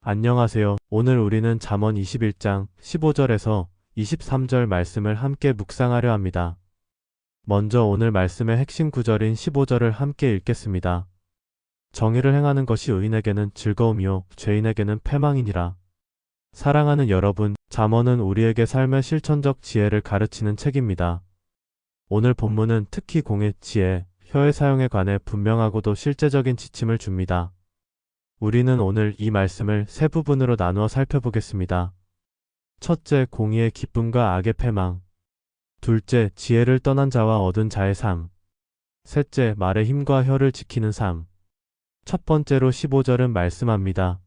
안녕하세요. 오늘 우리는 잠언 21장 15절에서 23절 말씀을 함께 묵상하려 합니다. 먼저 오늘 말씀의 핵심 구절인 15절을 함께 읽겠습니다. 정의를 행하는 것이 의인에게는 즐거움이요 죄인에게는 패망이니라. 사랑하는 여러분, 잠언은 우리에게 삶의 실천적 지혜를 가르치는 책입니다. 오늘 본문은 특히 공의 지혜, 혀의 사용에 관해 분명하고도 실제적인 지침을 줍니다. 우리는 오늘 이 말씀을 세 부분으로 나누어 살펴보겠습니다. 첫째, 공의의 기쁨과 악의 패망. 둘째, 지혜를 떠난 자와 얻은 자의 삶. 셋째, 말의 힘과 혀를 지키는 삶. 첫 번째로 15절은 말씀합니다.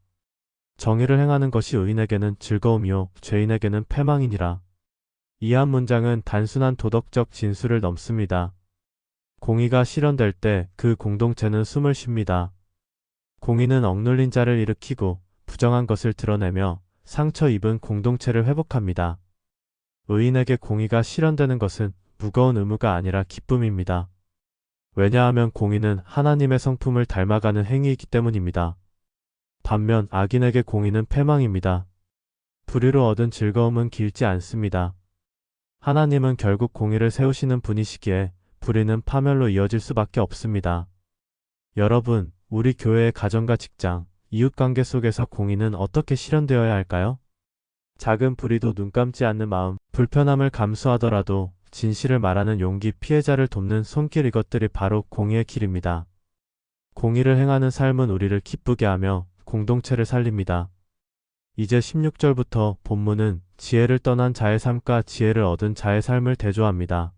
정의를 행하는 것이 의인에게는 즐거움이요 죄인에게는 패망이니라. 이 한 문장은 단순한 도덕적 진술을 넘습니다. 공의가 실현될 때 그 공동체는 숨을 쉽니다. 공의는 억눌린 자를 일으키고 부정한 것을 드러내며 상처 입은 공동체를 회복합니다. 의인에게 공의가 실현되는 것은 무거운 의무가 아니라 기쁨입니다. 왜냐하면 공의는 하나님의 성품을 닮아가는 행위이기 때문입니다. 반면 악인에게 공의는 패망입니다. 불의로 얻은 즐거움은 길지 않습니다. 하나님은 결국 공의를 세우시는 분이시기에 불의는 파멸로 이어질 수밖에 없습니다. 여러분, 우리 교회의 가정과 직장, 이웃관계 속에서 공의는 어떻게 실현되어야 할까요? 작은 불의도 눈 감지 않는 마음, 불편함을 감수하더라도 진실을 말하는 용기, 피해자를 돕는 손길, 이것들이 바로 공의의 길입니다. 공의를 행하는 삶은 우리를 기쁘게 하며 공동체를 살립니다. 이제 16절부터 본문은 지혜를 떠난 자의 삶과 지혜를 얻은 자의 삶을 대조합니다.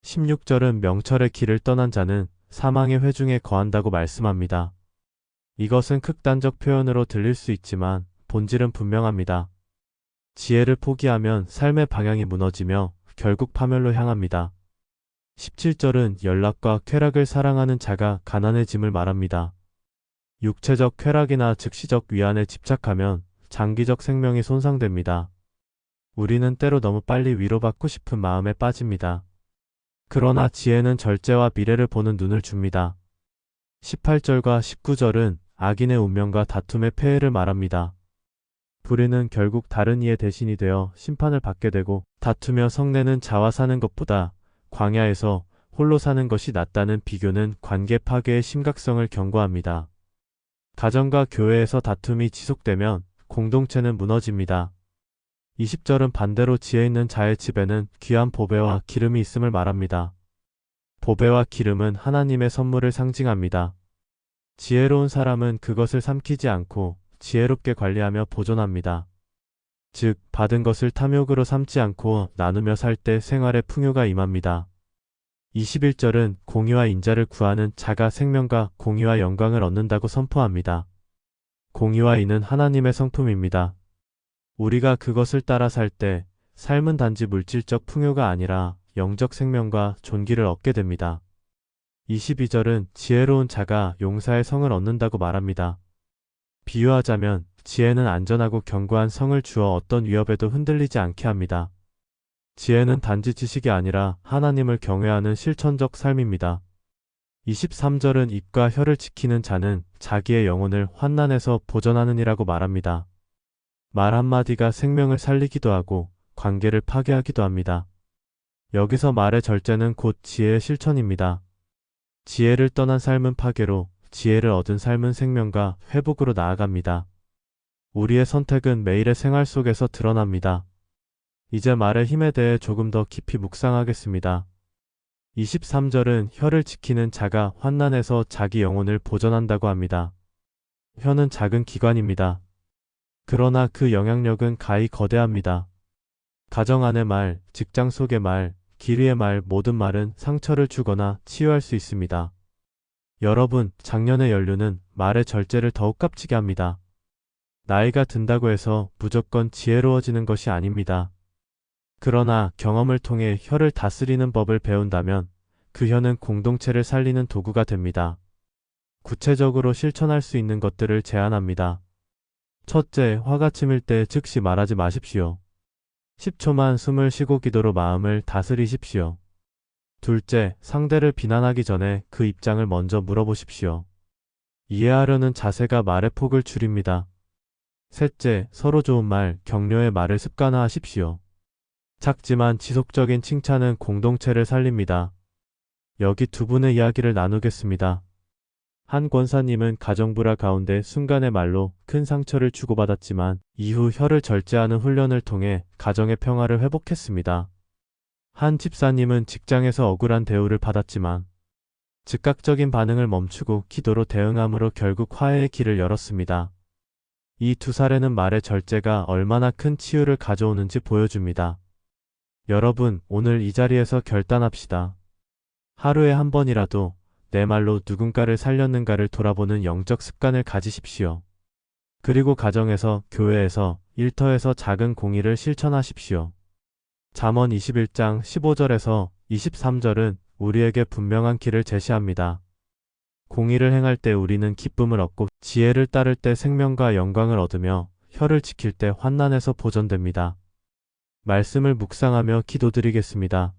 16절은 명철의 길을 떠난 자는 사망의 회중에 거한다고 말씀합니다. 이것은 극단적 표현으로 들릴 수 있지만 본질은 분명합니다. 지혜를 포기하면 삶의 방향이 무너지며 결국 파멸로 향합니다. 17절은 연락과 쾌락을 사랑하는 자가 가난해짐을 말합니다. 육체적 쾌락이나 즉시적 위안에 집착하면 장기적 생명이 손상됩니다. 우리는 때로 너무 빨리 위로받고 싶은 마음에 빠집니다. 그러나 지혜는 절제와 미래를 보는 눈을 줍니다. 18절과 19절은 악인의 운명과 다툼의 폐해를 말합니다. 불의는 결국 다른 이의 대신이 되어 심판을 받게 되고 다투며 성내는 자와 사는 것보다 광야에서 홀로 사는 것이 낫다는 비교는 관계 파괴의 심각성을 경고합니다. 가정과 교회에서 다툼이 지속되면 공동체는 무너집니다. 20절은 반대로 지혜 있는 자의 집에는 귀한 보배와 기름이 있음을 말합니다. 보배와 기름은 하나님의 선물을 상징합니다. 지혜로운 사람은 그것을 삼키지 않고 지혜롭게 관리하며 보존합니다. 즉, 받은 것을 탐욕으로 삼지 않고 나누며 살 때 생활에 풍요가 임합니다. 21절은 공의와 인자를 구하는 자가 생명과 공의와 영광을 얻는다고 선포합니다. 공의와 인은 하나님의 성품입니다. 우리가 그것을 따라 살 때 삶은 단지 물질적 풍요가 아니라 영적 생명과 존귀를 얻게 됩니다. 22절은 지혜로운 자가 용사의 성을 얻는다고 말합니다. 비유하자면 지혜는 안전하고 견고한 성을 주어 어떤 위협에도 흔들리지 않게 합니다. 지혜는 단지 지식이 아니라 하나님을 경외하는 실천적 삶입니다. 23절은 입과 혀를 지키는 자는 자기의 영혼을 환난에서 보전하느니라고 말합니다. 말 한마디가 생명을 살리기도 하고 관계를 파괴하기도 합니다. 여기서 말의 절제는 곧 지혜의 실천입니다. 지혜를 떠난 삶은 파괴로, 지혜를 얻은 삶은 생명과 회복으로 나아갑니다. 우리의 선택은 매일의 생활 속에서 드러납니다. 이제 말의 힘에 대해 조금 더 깊이 묵상하겠습니다. 23절은 혀를 지키는 자가 환난에서 자기 영혼을 보전한다고 합니다. 혀는 작은 기관입니다. 그러나 그 영향력은 가히 거대합니다. 가정 안의 말, 직장 속의 말, 길 위의 말, 모든 말은 상처를 주거나 치유할 수 있습니다. 여러분, 작년의 연륜은 말의 절제를 더욱 값지게 합니다. 나이가 든다고 해서 무조건 지혜로워지는 것이 아닙니다. 그러나 경험을 통해 혀를 다스리는 법을 배운다면 그 혀는 공동체를 살리는 도구가 됩니다. 구체적으로 실천할 수 있는 것들을 제안합니다. 첫째, 화가 치밀 때 즉시 말하지 마십시오. 10초만 숨을 쉬고 기도로 마음을 다스리십시오. 둘째, 상대를 비난하기 전에 그 입장을 먼저 물어보십시오. 이해하려는 자세가 말의 폭을 줄입니다. 셋째, 서로 좋은 말, 격려의 말을 습관화하십시오. 작지만 지속적인 칭찬은 공동체를 살립니다. 여기 두 분의 이야기를 나누겠습니다. 한 권사님은 가정불화 가운데 순간의 말로 큰 상처를 주고받았지만 이후 혀를 절제하는 훈련을 통해 가정의 평화를 회복했습니다. 한 집사님은 직장에서 억울한 대우를 받았지만 즉각적인 반응을 멈추고 기도로 대응함으로 결국 화해의 길을 열었습니다. 이 두 사례는 말의 절제가 얼마나 큰 치유를 가져오는지 보여줍니다. 여러분, 오늘 이 자리에서 결단합시다. 하루에 한 번이라도 내 말로 누군가를 살렸는가를 돌아보는 영적 습관을 가지십시오. 그리고 가정에서, 교회에서, 일터에서 작은 공의를 실천하십시오. 잠언 21장 15절에서 23절은 우리에게 분명한 길을 제시합니다. 공의를 행할 때 우리는 기쁨을 얻고 지혜를 따를 때 생명과 영광을 얻으며 혀를 지킬 때 환난에서 보전됩니다. 말씀을 묵상하며 기도드리겠습니다.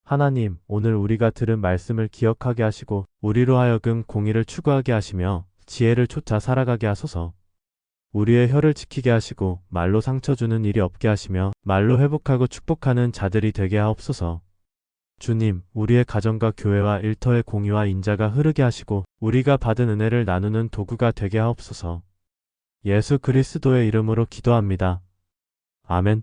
하나님, 오늘 우리가 들은 말씀을 기억하게 하시고 우리로 하여금 공의를 추구하게 하시며 지혜를 쫓아 살아가게 하소서. 우리의 혀를 지키게 하시고 말로 상처 주는 일이 없게 하시며 말로 회복하고 축복하는 자들이 되게 하옵소서. 주님, 우리의 가정과 교회와 일터의 공의와 인자가 흐르게 하시고 우리가 받은 은혜를 나누는 도구가 되게 하옵소서. 예수 그리스도의 이름으로 기도합니다. 아멘.